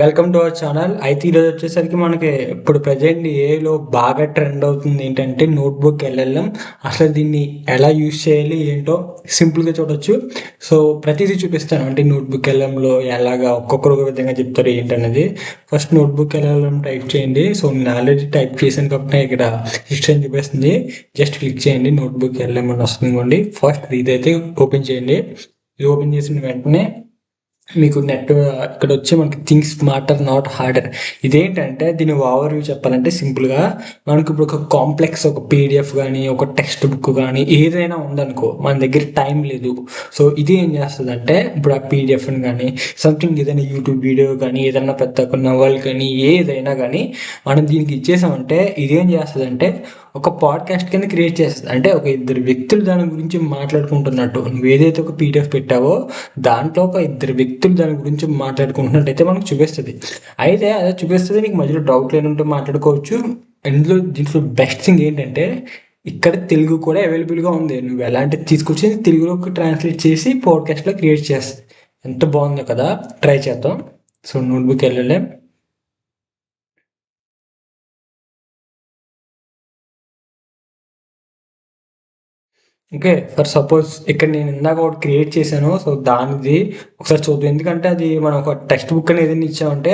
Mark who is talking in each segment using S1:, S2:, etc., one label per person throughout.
S1: Welcome to our channel. అయితే ఈరోజు వచ్చేసరికి మనకి ఇప్పుడు ప్రెజెంట్ ఏఐలో బాగా ట్రెండ్ అవుతుంది ఏంటంటే నోట్‌బుక్ ఎల్ఎల్ఎం. అసలు దీన్ని ఎలా యూజ్ చేయాలి ఏంటో సింపుల్‌గా చూడొచ్చు. సో, ప్రతీదీ చూపిస్తాను. అంటే నోట్‌బుక్ ఎల్ఎల్ఎంలో ఎలాగా ఒక్కొక్కరు ఒక విధంగా చెప్తారు ఏంటనేది. ఫస్ట్ నోట్‌బుక్ ఎల్ఎల్ఎం టైప్ చేయండి. సో, నేను ఆల్రెడీ టైప్ చేశాను కాబట్టి ఇక్కడ హిస్టరీ అని చూపిస్తుంది. జస్ట్ క్లిక్ చేయండి. నోట్‌బుక్ ఎల్ఎల్ఎం అని వస్తుంది ఇదిగోండి. ఫస్ట్ ఇదైతే ఓపెన్ చేయండి. ఇది ఓపెన్ చేసిన వెంటనే మీకు ఇక్కడొచ్చి మనకి థింగ్స్ స్మార్టర్ నాట్ హార్డర్. ఇదేంటంటే దీని ఓవర్ వ్యూ చెప్పాలంటే సింపుల్‌గా మనకి ఇప్పుడు ఒక కాంప్లెక్స్ ఒక పీడిఎఫ్ గానీ, ఒక టెక్స్ట్ బుక్ గానీ ఏదైనా ఉందనుకో మన దగ్గర టైం లేదు. సో, ఇది ఏం చేస్తదంటే ఇప్పుడు ఆ పీడిఎఫ్‌ని గానీ, సంథింగ్ ఏదైనా యూట్యూబ్ వీడియో గానీ, ఏదన్నా పెద్ద ఒక నవల్ కానీ ఏదైనా గానీ మనం దీనికి ఇచ్చేసామంటే ఇదేం చేస్తదంటే ఒక పాడ్‌కాస్ట్ కింద క్రియేట్ చేస్తది. అంటే ఒక ఇద్దరు వ్యక్తులు దాని గురించి మాట్లాడుకుంటున్నట్టు. నువ్వేదైతే ఒక పీడిఎఫ్ పెట్టావో దాంట్లో ఒక ఇద్దరు వ్యక్తులు దాని గురించి మాట్లాడుకుంటున్నట్టయితే మనకు చూపిస్తది. అయితే అదే చూపిస్తది నీకు మధ్యలో డౌట్‌లేనుంటే మాట్లాడుకోవచ్చు. దీంట్లో బెస్ట్ థింగ్ ఏంటంటే ఇక్కడ తెలుగు కూడా అవైలబుల్‌గా ఉంది. నువ్వు ఎలాంటిది తీసుకొచ్చి తెలుగులోకి ట్రాన్స్‌లేట్ చేసి పాడ్‌కాస్ట్‌లో క్రియేట్ చేస్తది. ఎంత బావుందో కదా! ట్రై చేద్దాం. So, notebook LLM. Okay. For suppose ఇక్కడ నేను ఇందాక ఒకటి క్రియేట్ చేశాను. సో, దానిది ఒకసారి చూద్దాం. ఎందుకంటే అది మనం ఒక టెక్స్ట్ బుక్ అని ఏదైనా ఇచ్చామంటే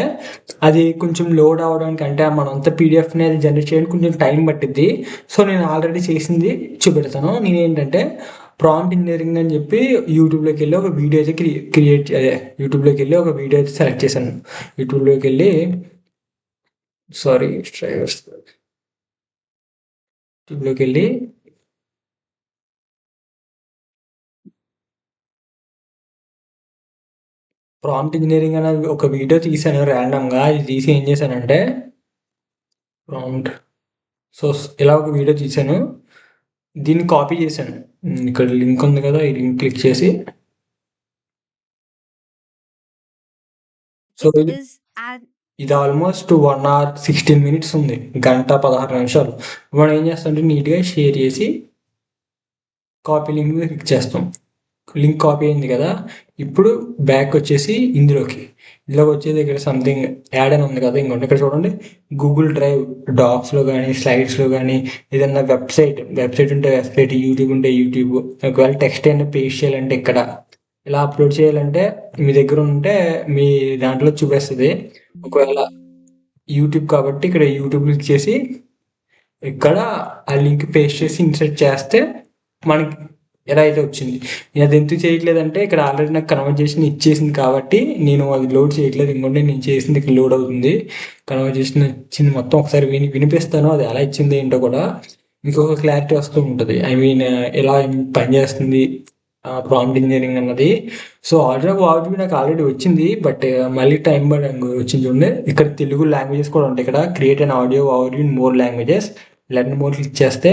S1: అది కొంచెం లోడ్ అవ్వడానికి అంటే మనంతా పీడిఎఫ్‌ని అది జనరేట్ చేయడానికి కొంచెం టైం పట్టిద్ది. సో, నేను ఆల్రెడీ చేసింది చూపెడతాను. నేనేంటంటే ప్రాంప్ట్ ఇంజినీరింగ్ అని చెప్పి యూట్యూబ్‌లోకెళ్ళి ఒక వీడియో అయితే యూట్యూబ్‌లోకెళ్ళి ఒక వీడియో అయితే సెలెక్ట్ చేశాను. యూట్యూబ్‌లోకెళ్ళి సారీ డ్రైవర్స్ యూట్యూబ్‌లోకెళ్ళి ప్రాంప్ట్ ఇంజినీరింగ్ అనే ఒక వీడియో తీశాను ర్యాండమ్‌గా. అది తీసి ఏం చేశానంటే ప్రాంప్ట్ సో, ఇలా ఒక వీడియో తీశాను. దీన్ని కాపీ చేశాను. ఇక్కడ లింక్ ఉంది కదా! ఈ లింక్ క్లిక్ చేసి సో,
S2: It is an
S1: ఇది ఆల్మోస్ట్ 1 అవర్ 16 మినిట్స్ ఉంది. గంట 16 నిమిషాలు. మనం ఏం చేస్తామంటే నీట్‌గా షేర్ చేసి కాపీ లింక్ మీద క్లిక్ చేస్తాం. లింక్ కాపీ అయింది కదా! ఇప్పుడు బ్యాక్ వచ్చేసి ఇందులోకి వచ్చేసి ఇక్కడ సంథింగ్ యాడ్ అని ఉంది కదా! ఇంకోండి ఇక్కడ చూడండి. గూగుల్ డ్రైవ్ డాక్స్‌లో గానీ, స్లైడ్స్‌లో గానీ ఏదన్నా వెబ్‌సైట్ ఉంటే వెబ్‌సైట్, యూట్యూబ్ ఉంటే యూట్యూబ్, ఒకవేళ టెక్స్ట్ అయినా పేస్ట్ చేయాలంటే ఇక్కడ, ఇలా అప్‌లోడ్ చేయాలంటే మీ దగ్గర ఉంటే మీ దాంట్లో చూపిస్తది. ఒకవేళ యూట్యూబ్ కాబట్టి ఇక్కడ యూట్యూబ్ క్లిక్ చేసి ఇక్కడ ఆ లింక్ పేస్ట్ చేసి ఇన్సర్ట్ చేస్తే మనకి ఎలా అయితే వచ్చింది. నేను అది ఎందుకు చేయట్లేదంటే ఇక్కడ ఆల్రెడీ నాకు కన్వర్జేషన్ ఇచ్చేసింది కాబట్టి నేను అది లోడ్ చేయట్లేదు. ఇంకోటి నేను చేసింది ఇక్కడ లోడ్ అవుతుంది. కన్వర్జేషన్ ఇచ్చింది మొత్తం ఒకసారి వినిపిస్తాను. అది ఎలా ఇచ్చింది ఏంటో కూడా మీకు ఒక క్లారిటీ వస్తూ ఉంటుంది. ఐ మీన్ ఎలా పనిచేస్తుంది ప్రాంప్ట్ ఇంజినీరింగ్ అన్నది. సో, ఆడియో నాకు ఆల్రెడీ వచ్చింది. బట్ మళ్ళీ టైం వచ్చింది చూడండి. ఇక్కడ తెలుగు లాంగ్వేజెస్ కూడా ఉంటాయి. ఇక్కడ create an audio over in more languages learn more click చేస్తే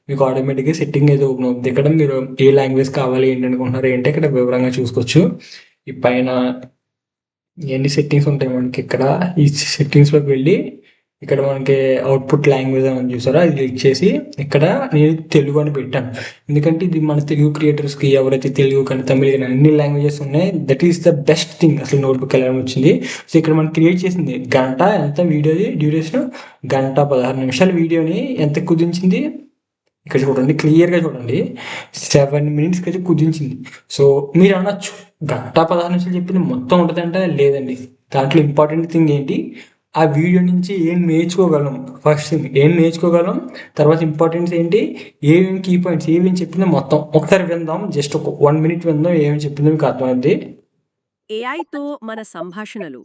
S1: మీకు ఆటోమేటిక్‌గా సెట్టింగ్ అయితే ఓపెన్ అవుద్ది. ఇక్కడ మీరు ఏ లాంగ్వేజ్ కావాలి ఏంటనుకుంటున్నారు ఏంటి ఇక్కడ వివరంగా చూసుకోవచ్చు. ఈ పైన ఎన్ని సెట్టింగ్స్ ఉంటాయి మనకి ఇక్కడ. ఈ సెట్టింగ్స్‌లోకి వెళ్ళి ఇక్కడ మనకి అవుట్‌పుట్ లాంగ్వేజ్ అని ఉంది చూసారా? అది క్లిక్ చేసి ఇక్కడ నేను తెలుగు అని పెట్టాను. ఎందుకంటే ఇది మన తెలుగు క్రియేటర్స్‌కి ఎవరైతే తెలుగు కానీ, తమిళ్ కానీ అన్ని లాంగ్వేజెస్ ఉన్నాయి. That is the best thing అసలు నోట్‌బుక్ ఎలా వచ్చింది. సో, ఇక్కడ మనం క్రియేట్ చేసింది గంట ఎంత వీడియోది డ్యూరేషను గంట 16 నిమిషాల వీడియోని ఎంత కుదించింది ఇక్కడ చూడండి. క్లియర్‌గా చూడండి. 7 మినిట్స్‌కి అయితే కుదించింది. సో, మీరు అనొచ్చు గంట 16 నిమిషాలు చెప్పింది మొత్తం ఉంటదంటే లేదండి. దాంట్లో ఇంపార్టెంట్ థింగ్ ఏంటి? ఆ వీడియో నుంచి ఏం నేర్చుకోగలం? ఫస్ట్ థింగ్ ఏం నేర్చుకోగలం? తర్వాత ఇంపార్టెన్స్ ఏంటి? ఏమేమి కీ పాయింట్స్ ఏమేమి చెప్పిందో మొత్తం ఒకసారి విందాం. జస్ట్ ఒక 1 మినిట్ విందాం. ఏమేమి చెప్పిందో మీకు అర్థమైద్ది.
S2: ఏఐతో మన సంభాషణలు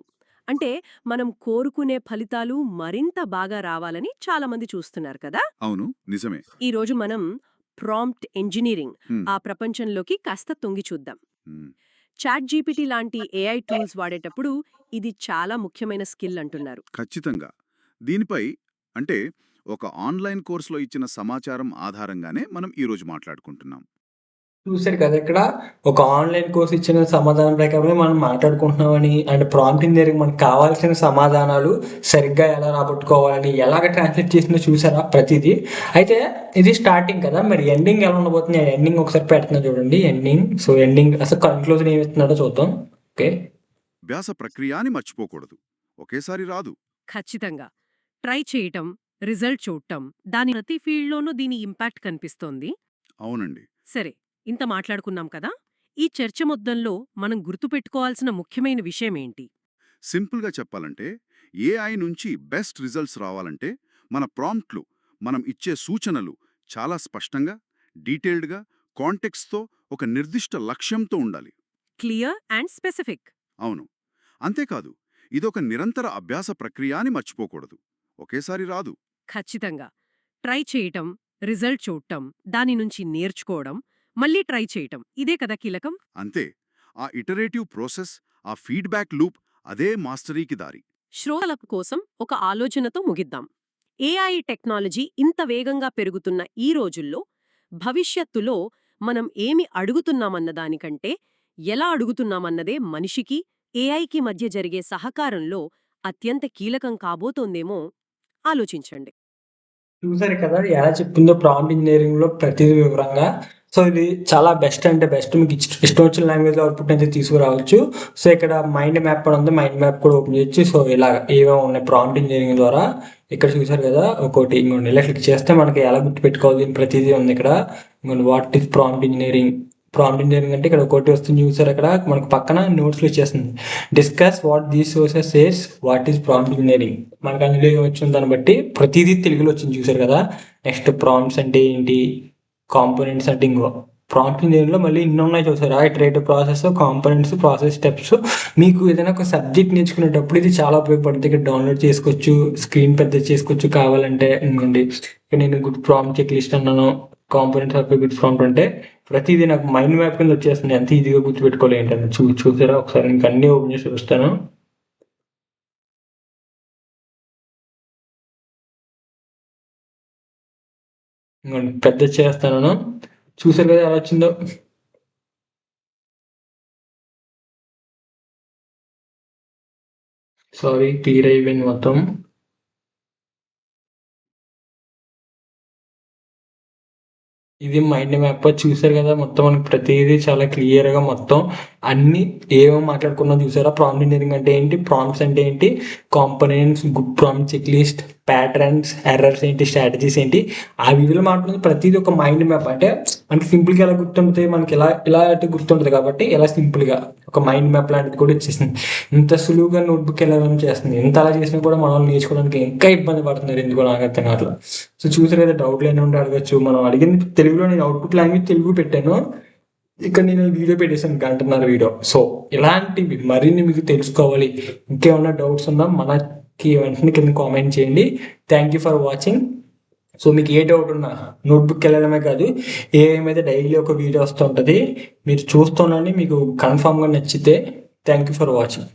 S2: అంటే మనం కోరుకునే ఫలితాలు మరింత బాగా రావాలని చాలామంది చూస్తున్నారు కదా.
S3: అవును. నిజమే.
S2: ఈరోజు మనం ప్రాంప్ట్ ఇంజనీరింగ్
S3: హ్మ్.
S2: ఆ ప్రపంచంలోకి కాస్త తొంగి చూద్దాం.
S3: హ్మ్.
S2: చాట్ జీపీటీ లాంటి ఏఐ టూల్స్ వాడేటప్పుడు ఇది చాలా ముఖ్యమైన స్కిల్ అంటున్నారు.
S3: ఖచ్చితంగా. దీనిపై అంటే ఒక ఆన్‌లైన్ కోర్స్‌లో ఇచ్చిన సమాచారం ఆధారంగానే మనం ఈరోజు మాట్లాడుకుంటున్నాం.
S1: చూసారు కదా ఇక్కడ. ఒక ఆన్‌లైన్ కోర్స్ ఇచ్చిన సమాధానం ప్రకారమే మనం మాట్లాడుకుంటున్నామని, అండ్ ప్రాంప్ట్ ఇంజినీరింగ్ మనకు కావాల్సిన సమాధానాలు సరిగ్గా ఎలా రాబట్టుకోవాలని, ఎలాగ ట్రాన్స్‌లేట్ చేసిందో చూసారా ప్రతీదీ. అయితే ఇది స్టార్టింగ్ కదా! మరి ఎండింగ్ ఎలా ఉండబోతుంది? ఎండింగ్ ఒకసారి పెడుతున్నా చూడండి. ఎండింగ్. సో, ఎండింగ్ అసలు కన్క్లూజన్ ఏమి ఇస్తున్నాడో చూద్దాం. ఓకే.
S3: అభ్యాస ప్రక్రియ అని మర్చిపోకూడదు. ఒకేసారి రాదు.
S2: ఖచ్చితంగా. ట్రై చేయటం, రిజల్ట్ చూడటం, దాని ప్రతి ఫీల్డ్లోనూ దీని ఇంపాక్ట్ కనిపిస్తోంది.
S3: అవునండి.
S2: సరే, ఇంత మాట్లాడుకున్నాం కదా. ఈ చర్చ మొత్తంలో మనం గుర్తుపెట్టుకోవాల్సిన ముఖ్యమైన విషయమేంటి?
S3: సింపుల్గా చెప్పాలంటే ఏఐ నుంచి బెస్ట్ రిజల్ట్స్ రావాలంటే మన ప్రాంప్ట్లు, మనం ఇచ్చే సూచనలు చాలా స్పష్టంగా, డీటెయిల్డ్గా, కాంటెక్స్ట్తో, ఒక నిర్దిష్ట లక్ష్యంతో ఉండాలి.
S2: Clear and specific.
S3: అవును. అంతేకాదు, ఇదొక నిరంతర అభ్యాస ప్రక్రియ అని మర్చిపోకూడదు. ఒకేసారి రాదు.
S2: ఖచ్చితంగా. ట్రై చేయటం, రిజల్ట్ చూడటం, దాని నుంచి నేర్చుకోవడం, మళ్ళీ ట్రై చేయటం, ఇదే కదా కీలకం.
S3: అంతే. ఆ ఇటరేటివ్ ప్రాసెస్, ఆ ఫీడ్బ్యాక్ లూప్, అదే మాస్టరీకి దారి.
S2: శ్రోతల కోసం ఒక ఆలోచనతో ముగిద్దాం. ఏఐ టెక్నాలజీ ఇంత వేగంగా పెరుగుతున్న ఈ రోజుల్లో భవిష్యత్తులో మనం ఏమి అడుగుతున్నామన్నదానికంటే ఎలా అడుగుతున్నామన్నదే మనిషికి, ఏఐకి మధ్య జరిగే సహకారంలో అత్యంత కీలకం కాబోతోందేమో ఆలోచించండి.
S1: చూసారు కదా ఎలా చెప్పిందో ప్రాంప్ట్ ఇంజనీరింగ్లో ప్రతిదీ వివరంగా. సో ఇది చాలా బెస్ట్ అంటే బెస్ట్, మీకు ఇష్టం వచ్చిన లాంగ్వేజ్లో అవుట్పుట్ అయితే తీసుకురావచ్చు. సో ఇక్కడ మైండ్ మ్యాప్ అని ఉంది, మైండ్ మ్యాప్ కూడా ఓపెన్ చేయొచ్చు. సో ఇలా ఏవో ఉన్నాయి ప్రాంప్ట్ ఇంజనీరింగ్ ద్వారా. ఇక్కడ చూసారు కదా ఒకటి ఇంకోటి, ఇలా క్లిక్ చేస్తే మనకి ఎలా గుర్తుపెట్టుకోవాలి ప్రతిదీ ఉంది ఇక్కడ. ఇంకోటి what is prompt engineering. Prompt engineering అంటే ఇక్కడ ఒకటి వస్తుంది చూసారు, అక్కడ మనకు పక్కన నోట్స్లో ఇచ్చేస్తుంది. Discuss what these sources says what is prompt engineering. మనకు అందులో వచ్చిన దాన్ని బట్టి ప్రతిదీ తెలుగులో వచ్చింది చూసారు కదా. నెక్స్ట్ ప్రాంప్ట్స్ అంటే ఏంటి, కాంపోనెంట్స్ అంటే ఇంకో ప్రాంప్ట్ ఇంజనీరింగ్లో మళ్ళీ ఇన్ని ఉన్నాయి చూసారా, iterative process, components, process steps. మీకు ఏదైనా ఒక సబ్జెక్ట్ నేర్చుకునేటప్పుడు ఇది చాలా ఉపయోగపడుతుంది. ఇక్కడ డౌన్లోడ్ చేసుకోవచ్చు, స్క్రీన్ పెద్ద చేసుకోవచ్చు కావాలంటే. ఇంకోండి ఇక్కడ నేను గుడ్ ప్రాంప్ట్ చెక్ లిస్ట్ అన్నాను, కాంపోనెంట్స్ ఆఫ్ గుడ్ ప్రాంప్ట్ అంటే ప్రతిదీ నాకు మైండ్ మ్యాప్ కింద వచ్చేస్తుంది. ఎంత ఈజీగా గుర్తుపెట్టుకోవాలి ఏంటంటే చూసారా ఒకసారి మీకు అన్నీ ఓపెన్ చేసి చూస్తాను. ఇంకోండి పెద్ద చేస్తాను, చూసారు కదా ఎలా వచ్చిందో. సారీ, క్లియర్ అయిపోయింది మొత్తం. ఇది మైండ్ మ్యాప్ చూసారు కదా, మొత్తం మనకి ప్రతిదీ చాలా క్లియర్గా మొత్తం అన్ని ఏమేమి మాట్లాడుకున్నాం చూసారా. ప్రాంప్ట్ ఇంజనీరింగ్ అంటే ఏంటి, ప్రాంప్ట్స్ అంటే ఏంటి, components, good prompt checklist, patterns, errors ఏంటి, స్ట్రాటజీస్ ఏంటి, ఆ వీడియోలో మాట్లాడుతుంది ప్రతిదీ ఒక మైండ్ మ్యాప్. అంటే మనకి సింపుల్గా ఎలా గుర్తుంటుంది, మనకి ఇలా అంటే గుర్తుంటుంది కాబట్టి ఎలా సింపుల్గా ఒక మైండ్ మ్యాప్ లాంటిది కూడా ఇచ్చేసింది. ఇంత సులువుగా నోట్బుక్ ఎలా రన్ చేస్తుంది, ఇంత అలా చేసినా కూడా మనం నేర్చుకోవడానికి ఇంకా ఇబ్బంది పడుతున్నారు ఎందుకో నాకు అర్థం కావట్లేదు. సో చూసారు కదా, డౌట్లు ఏమైనా ఉంటే అడగచ్చు. మనం అడిగింది తెలుగులో, నేను అవుట్పుట్ లాంగ్వేజ్ తెలుగు పెట్టాను, ఇక్కడ నేను వీడియో పెట్టేసాను 1.5 గంట వీడియో. సో ఇలాంటివి మరిన్ని మీకు తెలుసుకోవాలి, ఇంకేమైనా డౌట్స్ ఉన్నా మనకి వెంటనే కింద కామెంట్ చేయండి. Thank you for watching. So మీకు ఏ డౌట్ ఉన్నా నోట్బుక్ వెళ్ళడమే కాదు, ఏమైతే డైలీ ఒక వీడియో వస్తూ ఉంటుంది, మీరు చూస్తుండండి. మీకు కన్ఫామ్గా నచ్చితే థ్యాంక్ యూ ఫర్ వాచింగ్.